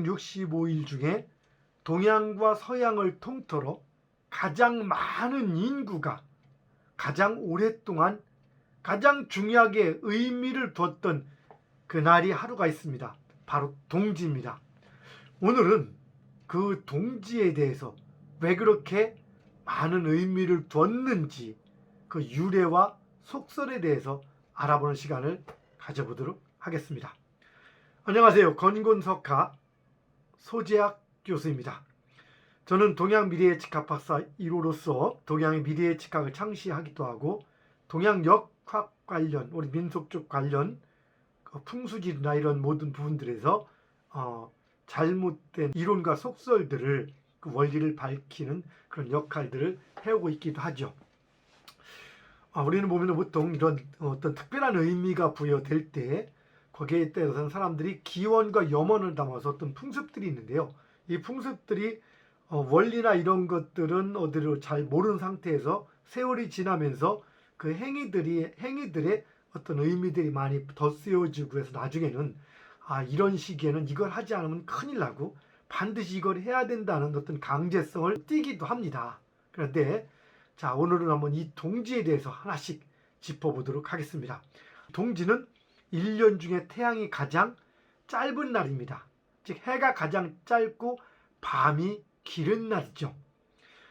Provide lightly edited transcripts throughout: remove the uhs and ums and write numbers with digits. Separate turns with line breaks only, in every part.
365일 중에 동양과 서양을 통틀어 가장 많은 인구가 가장 오랫동안 가장 중요하게 의미를 두었던 그날이 하루가 있습니다. 바로 동지입니다. 오늘은 그 동지에 대해서 왜 그렇게 많은 의미를 두었는지 그 유래와 속설에 대해서 알아보는 시간을 가져보도록 하겠습니다. 안녕하세요. 건곤석화 소재학 교수입니다. 저는 동양미래예측학 박사 1호로서 동양의 미래예측학을 창시하기도 하고 동양역학 관련 우리 민속 쪽 관련 풍수지리나 이런 모든 부분들에서 잘못된 이론과 속설들을 그 원리를 밝히는 그런 역할들을 해오고 있기도 하죠. 우리는 보면 보통 이런 어떤 특별한 의미가 부여될 때 거기에 따라서는 사람들이 기원과 염원을 담아서 어떤 풍습들이 있는데요. 이 풍습들이 원리나 이런 것들은 어디로 잘 모르는 상태에서 세월이 지나면서 그 행위들의 어떤 의미들이 많이 덧씌워지고 해서 나중에는 이런 시기에는 이걸 하지 않으면 큰일 나고 반드시 이걸 해야 된다는 어떤 강제성을 띠기도 합니다. 그런데 자, 오늘은 한번 이 동지에 대해서 하나씩 짚어보도록 하겠습니다. 동지는 1년 중에 태양이 가장 짧은 날입니다. 즉 해가 가장 짧고 밤이 길은 날이죠.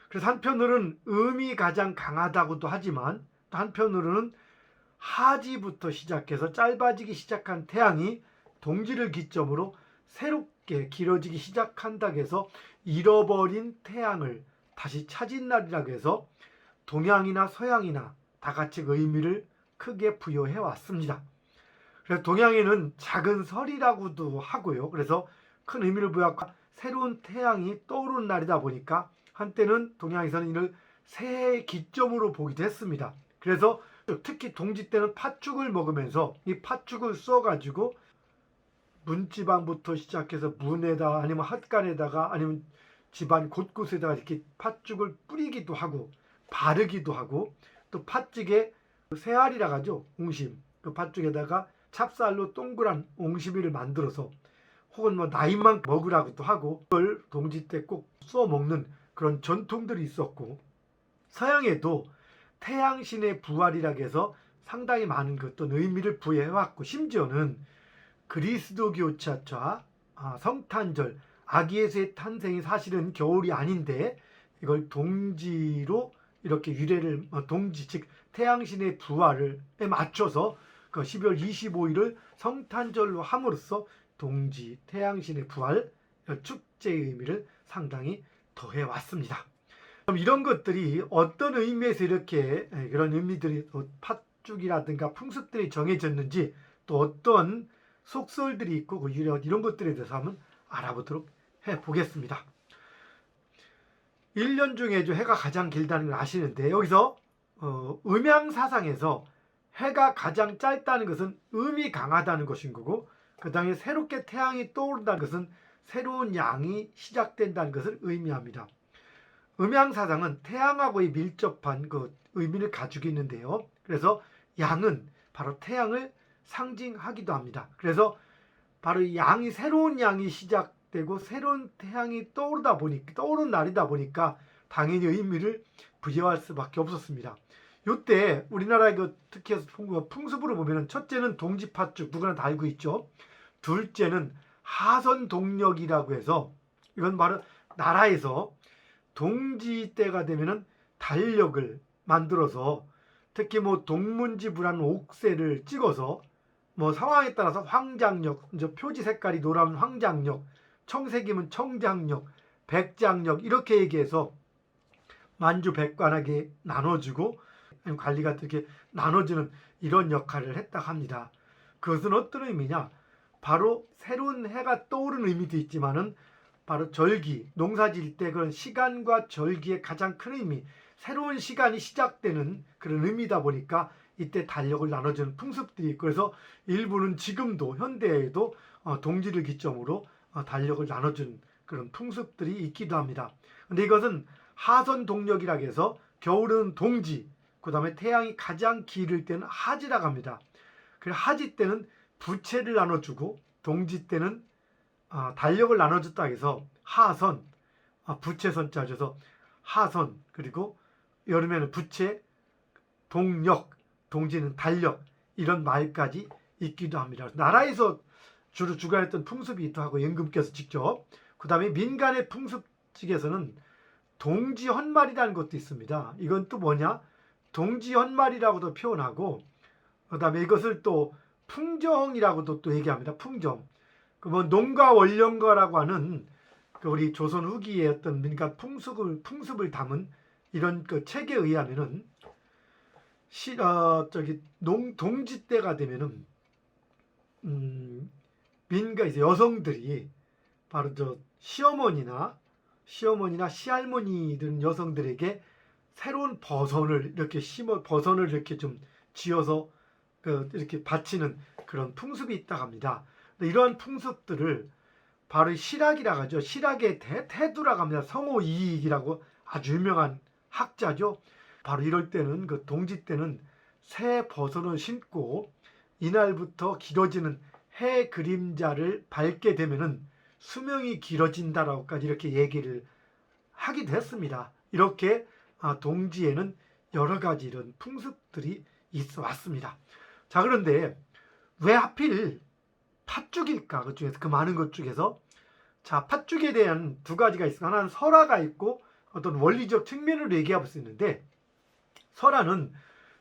그래서 한편으로는 음이 가장 강하다고도 하지만 또 한편으로는 하지부터 시작해서 짧아지기 시작한 태양이 동지를 기점으로 새롭게 길어지기 시작한다고 해서 잃어버린 태양을 다시 찾은 날이라고 해서 동양이나 서양이나 다 같이 그 의미를 크게 부여해 왔습니다. 그래서 동양에는 작은 설이라고도 하고요. 그래서 큰 의미를 부여하고 새로운 태양이 떠오르는 날이다 보니까 한때는 동양에서는 이를 새해의 기점으로 보기도 했습니다. 그래서 특히 동지 때는 팥죽을 먹으면서 이 팥죽을 쏘가지고 문지방부터 시작해서 문에다 아니면 핫간에다가 아니면 집안 곳곳에다가 이렇게 팥죽을 뿌리기도 하고 바르기도 하고 또 팥죽에 새알이라고 하죠. 옹심. 그 팥죽에다가 찹쌀로 동그란 옹심이를 만들어서 혹은 나이만 먹으라고도 하고 그걸 동지 때 꼭 쏘 먹는 그런 전통들이 있었고 서양에도 태양신의 부활이라고 해서 상당히 많은 어떤 의미를 부여해왔고 심지어는 그리스도교 차차 성탄절 아기 예수의 탄생이 사실은 겨울이 아닌데 이걸 동지로 이렇게 유래를 동지 즉 태양신의 부활에 맞춰서 그 12월 25일을 성탄절로 함으로써 동지 태양신의 부활 축제의 의미를 상당히 더해 왔습니다. 그럼 이런 것들이 어떤 의미에서 이렇게 그런 의미들이 팥죽이라든가 풍습들이 정해졌는지 또 어떤 속설들이 있고 그 이런 것들에 대해서 한번 알아보도록 해보겠습니다. 1년 중에 해가 가장 길다는 걸 아시는데 여기서 음양사상에서 해가 가장 짧다는 것은 음이 강하다는 것인 거고 그 다음에 새롭게 태양이 떠오른다는 것은 새로운 양이 시작된다는 것을 의미합니다. 음양사상은 태양하고의 밀접한 그 의미를 가지고 있는데요. 그래서 양은 바로 태양을 상징하기도 합니다. 그래서 바로 이 양이 새로운 양이 시작되고 새로운 태양이 떠오르는 날이다 보니까 당연히 의미를 부여할 수밖에 없었습니다. 이때 우리나라의 특히 풍습으로 보면 첫째는 동지팥죽 누구나 다 알고 있죠. 둘째는 하선동력이라고 해서 이건 바로 나라에서 동지 때가 되면은 달력을 만들어서 특히 동문지불한 옥새를 찍어서 상황에 따라서 황장력, 표지 색깔이 노라면 황장력, 청색이면 청장력, 백장력 이렇게 얘기해서 만주백관하게 나눠주고 관리가 이렇게 나눠주는 이런 역할을 했다고 합니다. 그것은 어떤 의미냐? 바로 새로운 해가 떠오르는 의미도 있지만은 바로 절기, 농사질 때 그런 시간과 절기의 가장 큰 의미, 새로운 시간이 시작되는 그런 의미다 보니까 이때 달력을 나눠주는 풍습들이 있고 그래서 일부는 지금도 현대에도 동지를 기점으로 달력을 나눠주는 그런 풍습들이 있기도 합니다. 근데 이것은 하선동력이라고 해서 겨울은 동지, 그 다음에 태양이 가장 길을 때는 하지라고 합니다. 그래서 하지 때는 부채를 나눠주고 동지 때는 달력을 나눠줬다 해서 하선, 부채선 짜줘서 하선, 그리고 여름에는 부채, 동력, 동지는 달력, 이런 말까지 있기도 합니다. 나라에서 주로 주관했던 풍습이기도 하고 임금께서 직접. 그 다음에 민간의 풍습직에서는 동지헌말이라는 것도 있습니다. 이건 또 뭐냐? 동지헌말이라고도 표현하고, 그 다음에 이것을 또 풍정이라고도 또 얘기합니다. 풍정. 그러면 농가 원령가라고 하는 우리 조선 후기의 어떤 민간 풍습을 담은 이런 그 책에 의하면은 동지 때가 되면은 민간 이제 여성들이 바로 시어머니나 시할머니들 여성들에게 새로운 버선을 이렇게 버선을 이렇게 좀 지어서 이렇게 바치는 그런 풍습이 있다고 합니다. 이러한 풍습들을 바로 실학이라고 하죠. 실학의 태두라고 합니다. 성호 이익이라고 아주 유명한 학자죠. 바로 이럴 때는 그 동지 때는 새 버선을 신고 이날부터 길어지는 해 그림자를 밟게 되면은 수명이 길어진다라고까지 이렇게 얘기를 하기도 했습니다. 이렇게 동지에는 여러 가지 이런 풍습들이 있어 왔습니다. 자, 그런데 왜 하필 팥죽일까? 그 중에서 그 많은 것 중에서 자, 팥죽에 대한 두 가지가 있습니다. 하나는 설화가 있고 어떤 원리적 측면으로 얘기할 수 있는데, 설화는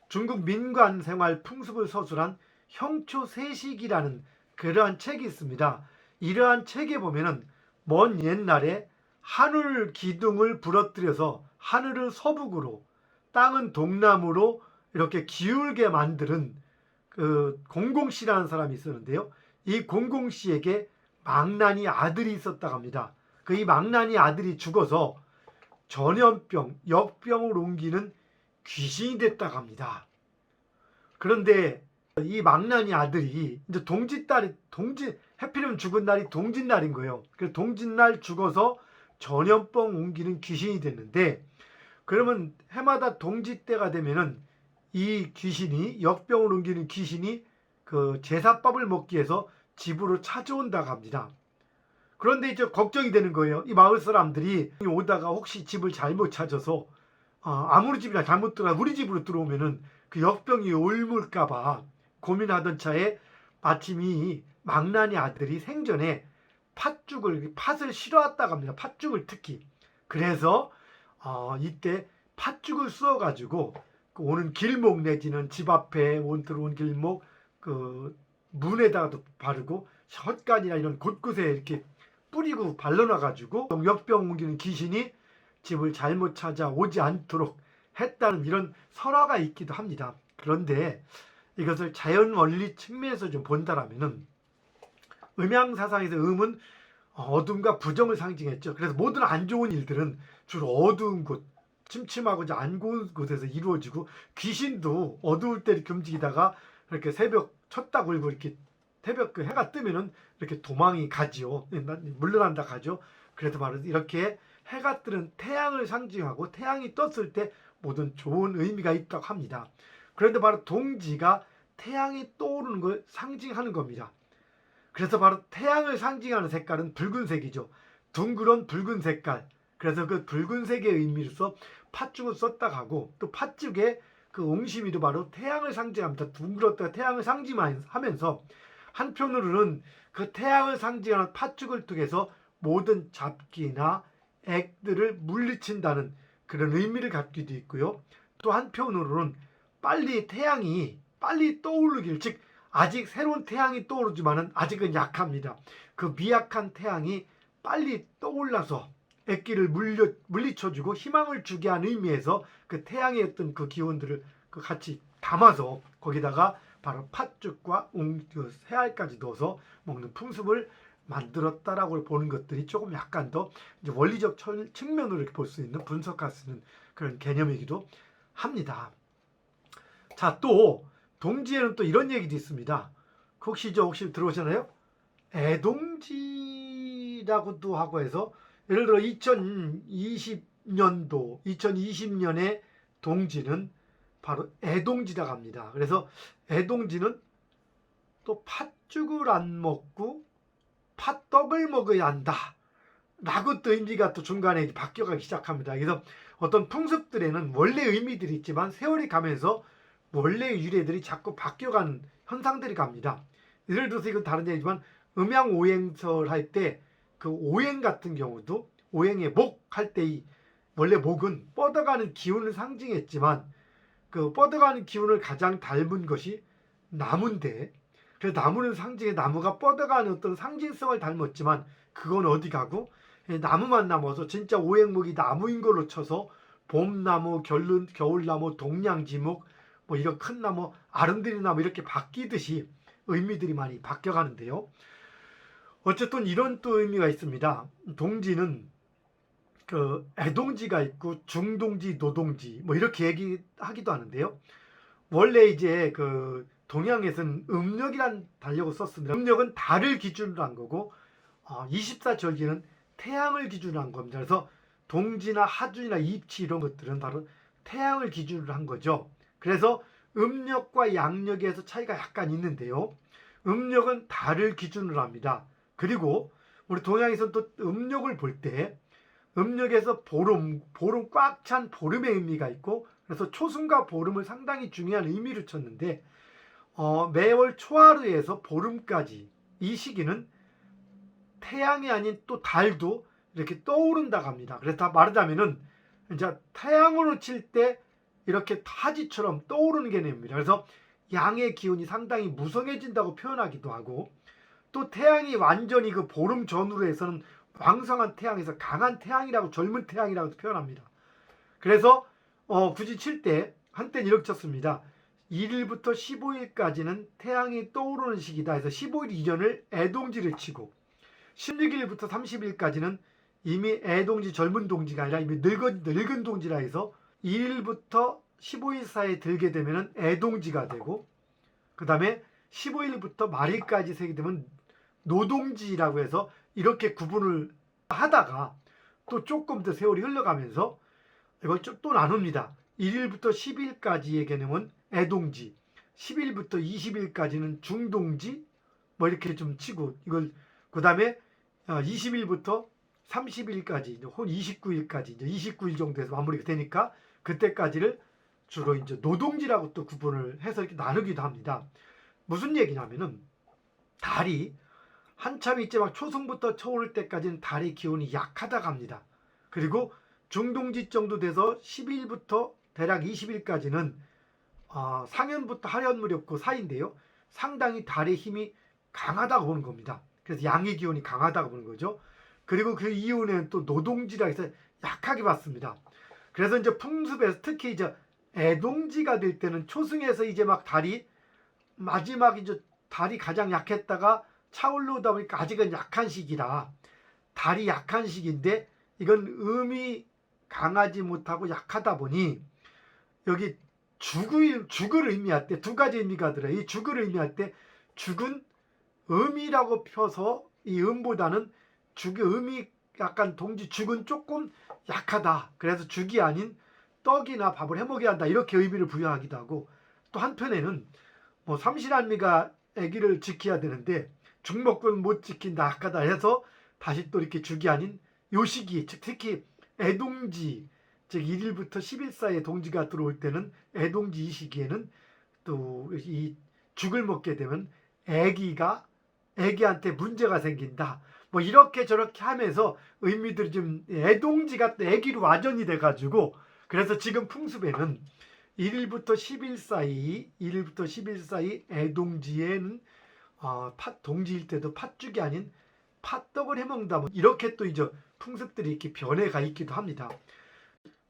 중국 민간 생활 풍습을 서술한 형초세식이라는 그러한 책이 있습니다. 이러한 책에 보면은 먼 옛날에 하늘 기둥을 부러뜨려서 하늘은 서북으로 땅은 동남으로 이렇게 기울게 만드는 그 공공씨라는 사람이 있었는데요. 이 공공씨에게 망나니 아들이 있었다고 합니다. 그 이 망나니 아들이 죽어서 전염병, 역병을 옮기는 귀신이 됐다고 합니다. 그런데 이 망나니 아들이 이제 해필이면 죽은 날이 동짓날인 거예요. 그래서 동짓날 죽어서 전염병 옮기는 귀신이 됐는데, 그러면 해마다 동짓 때가 되면은 이 귀신이, 역병을 옮기는 귀신이 그 제사밥을 먹기 위해서 집으로 찾아온다고 합니다. 그런데 이제 걱정이 되는 거예요. 이 마을 사람들이 오다가 혹시 집을 잘못 찾아서 아무리 집이나 잘못 들어가 우리 집으로 들어오면은 그 역병이 옮을까봐 고민하던 차에 마침 이 망나니 아들이 생전에 팥을 실어왔다고 합니다. 팥죽을 특히. 그래서 이때 팥죽을 쑤어가지고 그 오는 길목 내지는 집 앞에 들어온 길목 그 문에다가도 바르고 헛간이나 이런 곳곳에 이렇게 뿌리고 발라놔가지고 역병 옮기는 귀신이 집을 잘못 찾아오지 않도록 했다는 이런 설화가 있기도 합니다. 그런데 이것을 자연 원리 측면에서 좀 본다라면은 음양사상에서 음은 어둠과 부정을 상징했죠. 그래서 모든 안 좋은 일들은 주로 어두운 곳, 침침하고 안 좋은 곳에서 이루어지고, 귀신도 어두울 때 이렇게 움직이다가 이렇게 새벽 쳤다 굴고 이렇게 새벽 그 해가 뜨면은 이렇게 도망이 가지요. 물러난다 가죠. 그래서 바로 이렇게 해가 뜨는 태양을 상징하고 태양이 떴을 때 모든 좋은 의미가 있다고 합니다. 그런데 바로 동지가 태양이 떠오르는 걸 상징하는 겁니다. 그래서 바로 태양을 상징하는 색깔은 붉은색이죠. 둥그런 붉은 색깔. 그래서 그 붉은색의 의미로서 팥죽을 썼다고 하고, 또 팥죽의 그 옹심이도 바로 태양을 상징합니다. 둥그렇다가 태양을 상징하면서 한편으로는 그 태양을 상징하는 팥죽을 통해서 모든 잡기나 액들을 물리친다는 그런 의미를 갖기도 있고요. 또 한편으로는 태양이 빨리 떠오르길, 즉 아직 새로운 태양이 떠오르지만은 아직은 약합니다. 그 미약한 태양이 빨리 떠올라서 액기를 물리쳐주고 희망을 주게 하는 의미에서 그 태양의 어떤 그 기운들을 같이 담아서 거기다가 바로 팥죽과 새알까지 넣어서 먹는 풍습을 만들었다라고 보는 것들이 조금 약간 더 이제 원리적 측면으로 이렇게 볼 수 있는, 분석할 수 있는 그런 개념이기도 합니다. 자, 또 동지에는 또 이런 얘기도 있습니다. 혹시 들어오셨나요? 애동지라고도 하고 해서, 예를 들어 2020년에 동지는 바로 애동지라고 합니다. 그래서 애동지는 또 팥죽을 안 먹고 팥떡을 먹어야 한다 라고 또 의미가 또 중간에 바뀌어가기 시작합니다. 그래서 어떤 풍습들에는 원래 의미들이 있지만 세월이 가면서 원래의 유래들이 자꾸 바뀌어가는 현상들이 갑니다. 예를 들어서 이건 다른 얘기지만 음양오행설 할 때 그 오행 같은 경우도 오행의 목 할 때 이 원래 목은 뻗어가는 기운을 상징했지만 그 뻗어가는 기운을 가장 닮은 것이 나무인데, 그래서 나무는 상징해 나무가 뻗어가는 어떤 상징성을 닮았지만 그건 어디 가고 나무만 남아서 진짜 오행목이 나무인 걸로 쳐서 봄나무, 겨울나무, 동양지목, 뭐 이런 큰 나무, 아름드리 나무 이렇게 바뀌듯이 의미들이 많이 바뀌어가는데요. 어쨌든 이런 또 의미가 있습니다. 동지는 그 애동지가 있고 중동지, 노동지 뭐 이렇게 얘기하기도 하는데요. 원래 이제 그 동양에서는 음력이란 달력을 썼습니다. 음력은 달을 기준으로 한 거고 24절기는 태양을 기준으로 한 겁니다. 그래서 동지나 하준이나 입치 이런 것들은 바로 태양을 기준으로 한 거죠. 그래서 음력과 양력에서 차이가 약간 있는데요. 음력은 달을 기준으로 합니다. 그리고 우리 동양에서 또 음력을 볼 때 음력에서 보름 꽉 찬 보름의 의미가 있고, 그래서 초승과 보름을 상당히 중요한 의미를 쳤는데 매월 초하루에서 보름까지 이 시기는 태양이 아닌 또 달도 이렇게 떠오른다고 합니다. 그래서 다 말하자면은 이제 태양으로 칠 때 이렇게 타지처럼 떠오르는 개념입니다. 그래서 양의 기운이 상당히 무성해진다고 표현하기도 하고, 또 태양이 완전히 그 보름 전후로 해서는 왕성한 태양에서 강한 태양이라고, 젊은 태양이라고 표현합니다. 그래서 굳이 칠 때 한때는 이렇게 쳤습니다. 1일부터 15일까지는 태양이 떠오르는 시기다 해서 15일 이전을 애동지를 치고, 16일부터 30일까지는 이미 애동지, 젊은 동지가 아니라 이미 늙은 동지라 해서 1일부터 15일 사이에 들게 되면 애동지가 되고, 그 다음에 15일부터 말일까지 세게 되면 노동지라고 해서 이렇게 구분을 하다가 또 조금 더 세월이 흘러가면서 이걸 또 나눕니다. 1일부터 10일까지의 개념은 애동지, 10일부터 20일까지는 중동지, 뭐 이렇게 좀 치고, 이걸 그 다음에 20일부터 30일까지, 혹은 29일까지, 이제 29일 정도에서 마무리가 되니까 그때까지를 주로 이제 노동지라고 또 구분을 해서 이렇게 나누기도 합니다. 무슨 얘기냐면은 달이 한참 있지 막 초승부터 쳐오를 때까지는 달의 기운이 약하다고 합니다. 그리고 중동지 정도 돼서 10일부터 대략 20일까지는 상현부터 하현 무렵 그 사이인데요. 상당히 달의 힘이 강하다고 보는 겁니다. 그래서 양의 기운이 강하다고 보는 거죠. 그리고 그 이후에는 또 노동지라 해서 약하게 봤습니다. 그래서 이제 풍습에서 특히 이제 애동지가 될 때는 초승에서 이제 막 달이 마지막 이제 달이 가장 약했다가 차올라오다 보니까 아직은 약한 시기라, 달이 약한 시기인데 이건 음이 강하지 못하고 약하다 보니 여기 죽을 의미할 때 두 가지 의미가 들어요. 이 죽을 의미할 때 죽은 음이라고 펴서 이 음보다는 죽의 음이 약간 동지 죽은 조금 약하다. 그래서 죽이 아닌 떡이나 밥을 해먹여야 한다. 이렇게 의미를 부여하기도 하고, 또 한편에는 뭐 삼신한미가 아기를 지켜야 되는데 죽먹고는 못 지킨다 약하다 해서 다시 또 이렇게 죽이 아닌 요 시기, 특히 애동지, 즉 1일부터 10일 사이에 동지가 들어올 때는 애동지 이 시기에는 또 이 죽을 먹게 되면 애기한테 문제가 생긴다. 뭐 이렇게 저렇게 하면서 의미들이 좀 애동지가 애기로 와전이 돼가지고, 그래서 지금 풍습에는 1일부터 10일 사이 애동지에는 동지일 때도 팥죽이 아닌 팥떡을 해먹는다. 뭐 이렇게 또 이제 풍습들이 이렇게 변해가 있기도 합니다.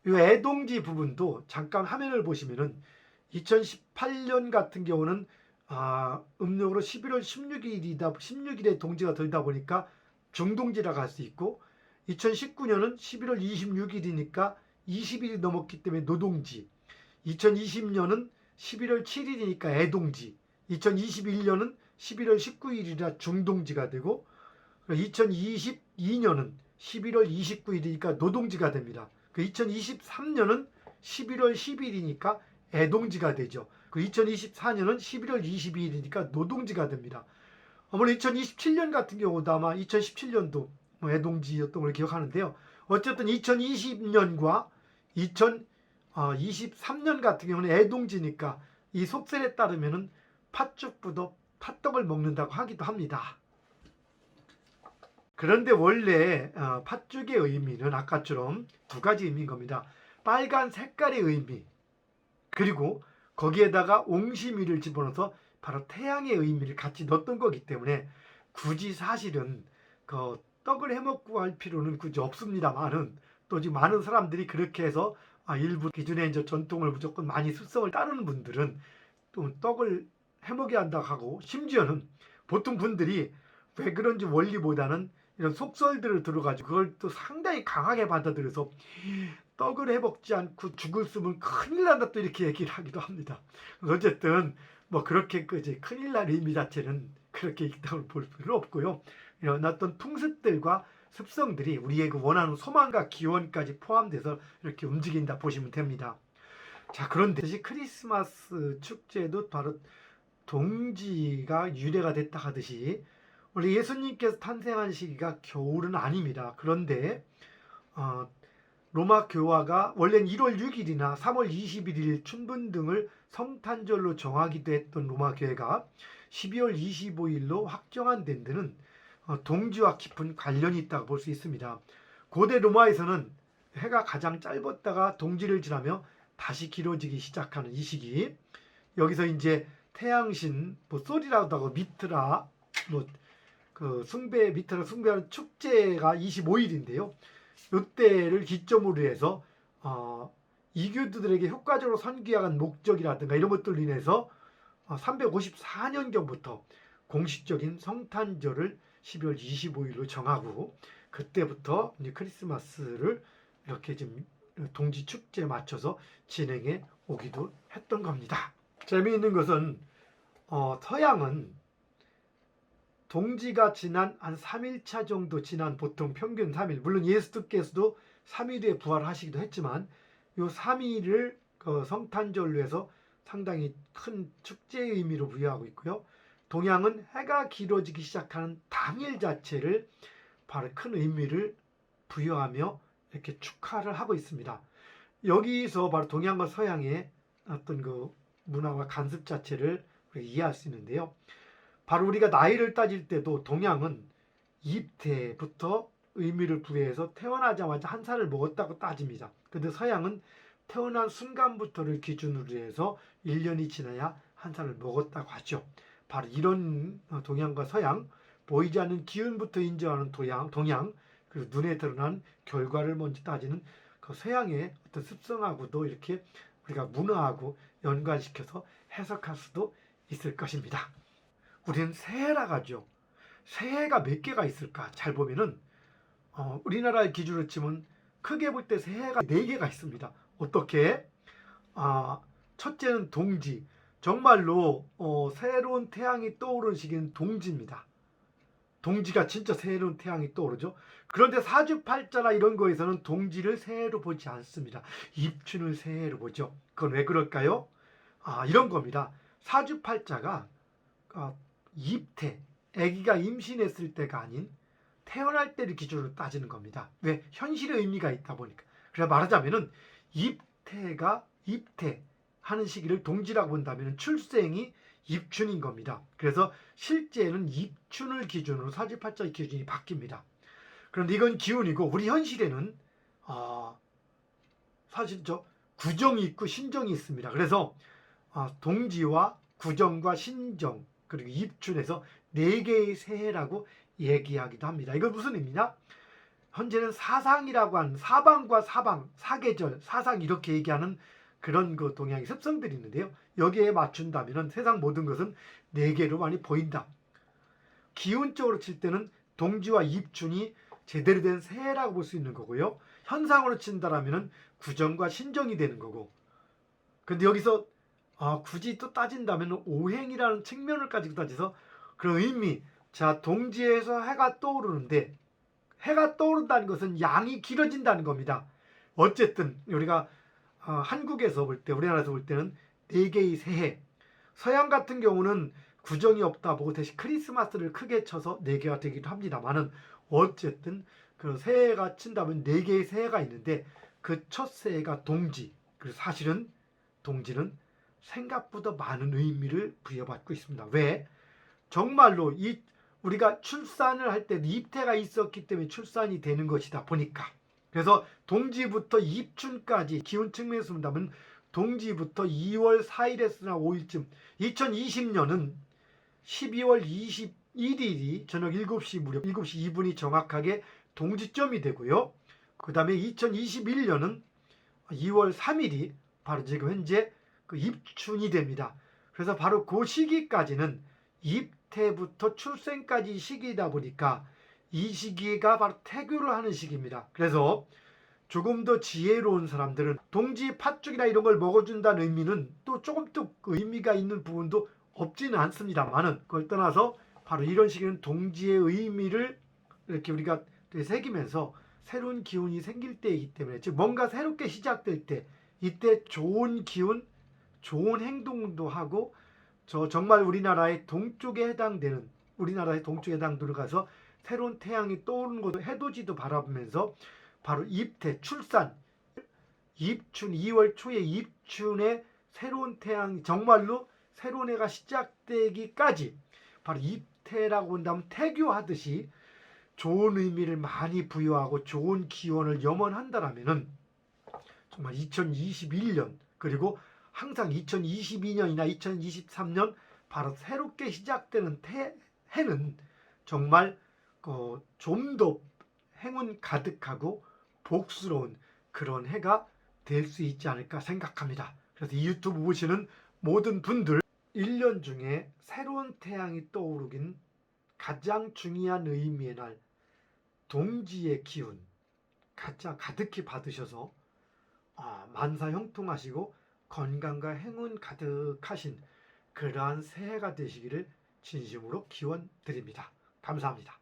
이 애동지 부분도 잠깐 화면을 보시면은 2018년 같은 경우는 음력으로 11월 16일에 동지가 들다 보니까 중동지라고 할 수 있고, 2019년은 11월 26일이니까 20일이 넘었기 때문에 노동지, 2020년은 11월 7일이니까 애동지, 2021년은 11월 19일이라 중동지가 되고, 2022년은 11월 29일이니까 노동지가 됩니다. 2023년은 11월 10일이니까 애동지가 되죠. 2024년은 11월 22일이니까 노동지가 됩니다. 물론 2027년 같은 경우도 아마 2017년도 애동지였던 걸 기억하는데요. 어쨌든 2020년과 2023년 같은 경우는 애동지니까 이 속설에 따르면은 팥죽보다 팥떡을 먹는다고 하기도 합니다. 그런데 원래 팥죽의 의미는 아까처럼 두 가지 의미인 겁니다. 빨간 색깔의 의미, 그리고 거기에다가 옹심이를 집어넣어서 바로 태양의 의미를 같이 넣었던 거기 때문에 굳이 사실은 그 떡을 해먹고 할 필요는 굳이 없습니다만은, 또 지금 많은 사람들이 그렇게 해서 일부 기존의 이제 전통을 무조건 많이 습성을 따르는 분들은 또 떡을 해먹여야 한다고 하고, 심지어는 보통 분들이 왜 그런지 원리보다는 이런 속설들을 들어가지고 그걸 또 상당히 강하게 받아들여서 떡을 해먹지 않고 죽을 쓰면 큰일 난다 또 이렇게 얘기를 하기도 합니다. 어쨌든 뭐 그렇게 이제 큰일 날 의미 자체는 그렇게 있다고 볼 필요 없고요. 이런 어떤 풍습들과 습성들이 우리의 그 원하는 소망과 기원까지 포함돼서 이렇게 움직인다 보시면 됩니다. 자, 그런데 크리스마스 축제도 바로 동지가 유래가 됐다 하듯이 원래 예수님께서 탄생한 시기가 겨울은 아닙니다. 그런데 로마 교화가 원래는 1월 6일이나 3월 21일 춘분 등을 성탄절로 정하기도 했던 로마 교회가 12월 25일로 확정한 데는 동지와 깊은 관련이 있다고 볼 수 있습니다. 고대 로마에서는 해가 가장 짧았다가 동지를 지나며 다시 길어지기 시작하는 이 시기, 여기서 이제 태양신 소리라고 하고 미트라 미트라 숭배하는 축제가 25일인데요. 이때를 기점으로 해서 이교도들에게 효과적으로 선교한 목적이라든가 이런 것들로 인해서 354년경부터 공식적인 성탄절을 12월 25일로 정하고, 그때부터 이제 크리스마스를 이렇게 좀 동지 축제에 맞춰서 진행해 오기도 했던 겁니다. 재미있는 것은 서양은 동지가 지난 한 3일차 정도 지난, 보통 평균 3일, 물론 예수께서도 3일 후에 부활하시기도 했지만 이 3일을 성탄절로 해서 상당히 큰 축제의 의미로 부여하고 있고요. 동양은 해가 길어지기 시작하는 당일 자체를 바로 큰 의미를 부여하며 이렇게 축하를 하고 있습니다. 여기서 바로 동양과 서양의 어떤 그 문화와 간습 자체를 이해할 수 있는데요. 바로 우리가 나이를 따질 때도 동양은 입대부터 의미를 부여해서 태어나자마자 한 살을 먹었다고 따집니다. 근데 서양은 태어난 순간부터를 기준으로 해서 1년이 지나야 한 살을 먹었다고 하죠. 바로 이런 동양과 서양, 보이지 않는 기운부터 인정하는 동양, 그리고 눈에 드러난 결과를 먼저 따지는 그 서양의 어떤 습성하고도 이렇게 우리가 문화하고 연관시켜서 해석할 수도 있을 것입니다. 우리는 새해라고 하죠. 새해가 몇 개가 있을까? 잘 보면은 우리나라의 기준으로 치면 크게 볼 때 새해가 4개가 있습니다. 어떻게? 첫째는 동지. 정말로 새로운 태양이 떠오르는 시기는 동지입니다. 동지가 진짜 새로운 태양이 떠오르죠. 그런데 사주팔자나 이런 거에서는 동지를 새해로 보지 않습니다. 입춘을 새해로 보죠. 그건 왜 그럴까요? 이런 겁니다. 사주팔자가 입태, 아기가 임신했을 때가 아닌 태어날 때를 기준으로 따지는 겁니다. 왜? 현실의 의미가 있다 보니까. 그래서 말하자면은 입태하는 시기를 동지라고 본다면 출생이 입춘인 겁니다. 그래서 실제는 입춘을 기준으로 사주팔자의 기준이 바뀝니다. 그런데 이건 기운이고, 우리 현실에는 사실 구정이 있고 신정이 있습니다. 그래서 동지와 구정과 신정 그리고 입춘에서 4개의 새해라고 얘기하기도 합니다. 이건 무슨 의미냐? 현재는 사상이라고 하는 사방과 사방, 사계절, 사상 이렇게 얘기하는 그런 그 동양의 습성들이 있는데요. 여기에 맞춘다면 세상 모든 것은 4개로 많이 보인다. 기운적으로 칠 때는 동지와 입춘이 제대로 된 새해라고 볼 수 있는 거고요. 현상으로 친다라면 구정과 신정이 되는 거고. 근데 여기서 굳이 또 따진다면 오행이라는 측면을 가지고 따져서 그런 의미, 자, 동지에서 해가 떠오르는데, 해가 떠오른다는 것은 양이 길어진다는 겁니다. 어쨌든 우리가 한국에서 볼 때, 우리나라에서 볼 때는 4개의 새해, 서양 같은 경우는 구정이 없다 보고 대신 크리스마스를 크게 쳐서 4개가 되기도 합니다만은 어쨌든 그 새해가 친다면 4개의 새해가 있는데 그 첫 새해가 동지. 그래서 사실은 동지는 생각보다 많은 의미를 부여받고 있습니다. 왜? 정말로 우리가 출산을 할 때 입태가 있었기 때문에 출산이 되는 것이다 보니까, 그래서 동지부터 입춘까지 기운 측면에서 본다면 동지부터 2월 4일에서나 5일쯤, 2020년은 12월 21일이 저녁 7시 무렵 7시 2분이 정확하게 동지점이 되고요. 그 다음에 2021년은 2월 3일이 바로 지금 현재 그 입춘이 됩니다. 그래서 바로 그 시기까지는 입태부터 출생까지 시기이다 보니까 이 시기가 바로 태교를 하는 시기입니다. 그래서 조금 더 지혜로운 사람들은 동지 팥죽이나 이런 걸 먹어준다는 의미는 또 조금 더 의미가 있는 부분도 없지는 않습니다만은, 그걸 떠나서 바로 이런 시기는 동지의 의미를 이렇게 우리가 새기면서 새로운 기운이 생길 때이기 때문에, 즉 뭔가 새롭게 시작될 때, 이때 좋은 기운, 좋은 행동도 하고 정말 우리나라의 동쪽에 해당되는, 우리나라의 동쪽에 들어가서 새로운 태양이 떠오르는 것도 해돋이도 바라보면서 바로 입태, 출산, 입춘, 2월 초에 입춘에 새로운 태양, 정말로 새로운 해가 시작되기까지 바로 입태라고 본다면 태교하듯이 좋은 의미를 많이 부여하고 좋은 기원을 염원한다라면은 정말 2021년, 그리고 항상 2022년이나 2023년 바로 새롭게 시작되는 해는 정말 좀 더 행운 가득하고 복스러운 그런 해가 될 수 있지 않을까 생각합니다. 그래서 이 유튜브 보시는 모든 분들, 1년 중에 새로운 태양이 떠오르긴 가장 중요한 의미의 날, 동지의 기운 가장 가득히 받으셔서 만사 형통하시고 건강과 행운 가득하신 그러한 새해가 되시기를 진심으로 기원 드립니다. 감사합니다.